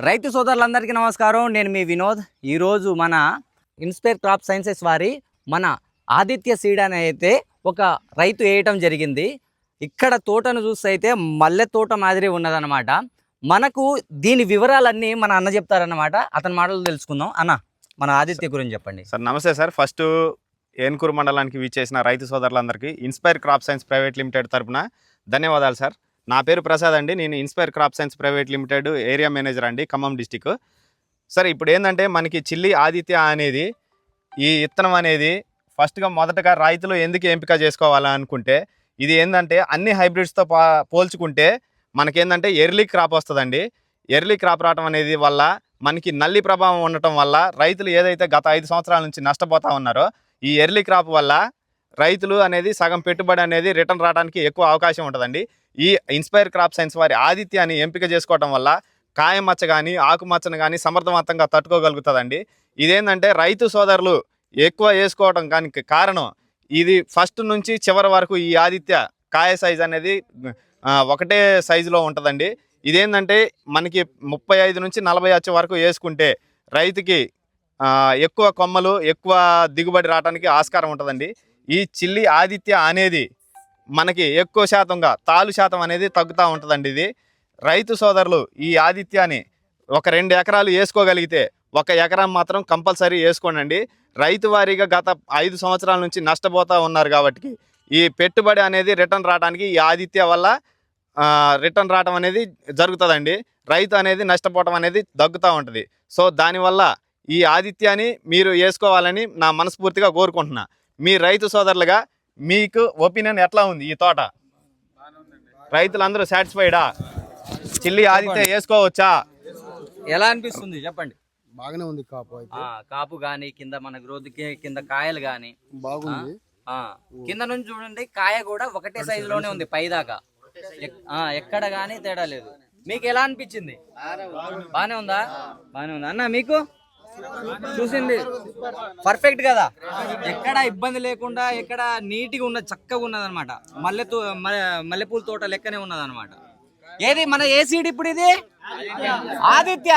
రైతు సోదరులందరికీ నమస్కారం. నేను మీ వినోద్. ఈరోజు మన ఇన్స్పైర్ క్రాప్ సైన్సెస్ వారి మన ఆదిత్య సీడ్ అని అయితే ఒక రైతు వేయటం జరిగింది. ఇక్కడ తోటను చూస్తే అయితే మల్లె తోట మాదిరి ఉన్నదన్నమాట. మనకు దీని వివరాలన్నీ మన అన్న చెప్తారన్నమాట. అతని మాటలు తెలుసుకుందాం. అన్న, మన ఆదిత్య గురించి చెప్పండి. సార్ నమస్తే సార్. ఫస్ట్ ఏన్కూరు మండలానికి విచ్చేసిన రైతు సోదరులందరికీ inspire crop science private limited తరపున ధన్యవాదాలు సార్. నా పేరు ప్రసాద్ అండి. నేను inspire crop science private limited area manager అండి, ఖమ్మం డిస్టిక్. సార్ ఇప్పుడు ఏంటంటే మనకి చిల్లి ఆదిత్య అనేది ఈ విత్తనం అనేది మొదటగా రైతులు ఎందుకు ఎంపిక చేసుకోవాలనుకుంటే ఇది ఏంటంటే అన్ని హైబ్రిడ్స్తో పోల్చుకుంటే మనకేంటంటే ఎర్లీ క్రాప్ వస్తుందండి. ఎర్లీ క్రాప్ రావడం అనేది వల్ల మనకి నల్లి ప్రభావం ఉండటం వల్ల రైతులు ఏదైతే గత 5 సంవత్సరాల నుంచి నష్టపోతూ ఉన్నారో ఈ ఎర్లీ క్రాప్ వల్ల రైతులు అనేది సగం పెట్టుబడి అనేది రిటర్న్ రావడానికి ఎక్కువ అవకాశం ఉంటుందండి. ఈ ఇన్స్పైర్ క్రాప్ సైన్స్ వారి ఆదిత్యాన్ని ఎంపిక చేసుకోవడం వల్ల కాయ మచ్చ కానీ ఆకుమచ్చను కానీ సమర్థవంతంగా తట్టుకోగలుగుతుందండి. ఇదేంటంటే రైతు సోదరులు ఎక్కువ వేసుకోవడం కానీ కారణం ఇది ఫస్ట్ నుంచి చివరి వరకు ఈ ఆదిత్య కాయ సైజ్ అనేది ఒకటే సైజులో ఉంటుందండి. ఇదేంటంటే మనకి 35 నుంచి 40 వచ్చే వరకు వేసుకుంటే రైతుకి ఎక్కువ కొమ్మలు ఎక్కువ దిగుబడి రావడానికి ఆస్కారం ఉంటుందండి. ఈ చిల్లి ఆదిత్య అనేది మనకి ఎక్కువ శాతంగా తాలు శాతం అనేది తగ్గుతూ ఉంటుందండి. ఇది రైతు సోదరులు ఈ ఆదిత్యాన్ని ఒక 2 ఎకరాలు వేసుకోగలిగితే 1 ఎకరం మాత్రం కంపల్సరీ వేసుకోండి. రైతు వారీగా గత 5 సంవత్సరాల నుంచి నష్టపోతూ ఉన్నారు కాబట్టి ఈ పెట్టుబడి అనేది రిటర్న్ రావడానికి ఈ ఆదిత్య వల్ల రిటర్న్ రావడం అనేది జరుగుతుందండి. రైతు అనేది నష్టపోవడం అనేది తగ్గుతూ ఉంటుంది. సో దానివల్ల ఈ ఆదిత్యాన్ని మీరు వేసుకోవాలని నా మనస్ఫూర్తిగా కోరుకుంటున్నా. మీ రైతు సోదరులుగా మీకు ఒపీనియన్ ఎట్లా ఉంది? ఈ తోట రైతులందరూ సాటిస్ఫైడా? చిల్లి ఆదిత్య వేసుకోవచ్చా? ఎలా అనిపిస్తుంది చెప్పండి. బాగానే ఉంది కాపు అయితే. కాపు గానీ కింద మన గ్రోత్ కింద కాయలు గానీ బాగుంది. కింద నుంచి చూడండి, కాయ కూడా ఒకటే సైజు లోనే ఉంది పైదాకా. ఎక్కడ గానీ తేడా లేదు. మీకు ఎలా అనిపించింది? బానే ఉందా? బానే ఉందా అన్న? మీకు చూసింది పర్ఫెక్ట్ కదా, ఎక్కడ ఇబ్బంది లేకుండా ఎక్కడ నీట్గా ఉన్నది, చక్కగా ఉన్నది అనమాట. మల్లెపూల తోట లెక్కనే ఉన్నది అనమాట. ఏది మన ఏ సీడ్ ఇప్పుడు? ఇది ఆదిత్య.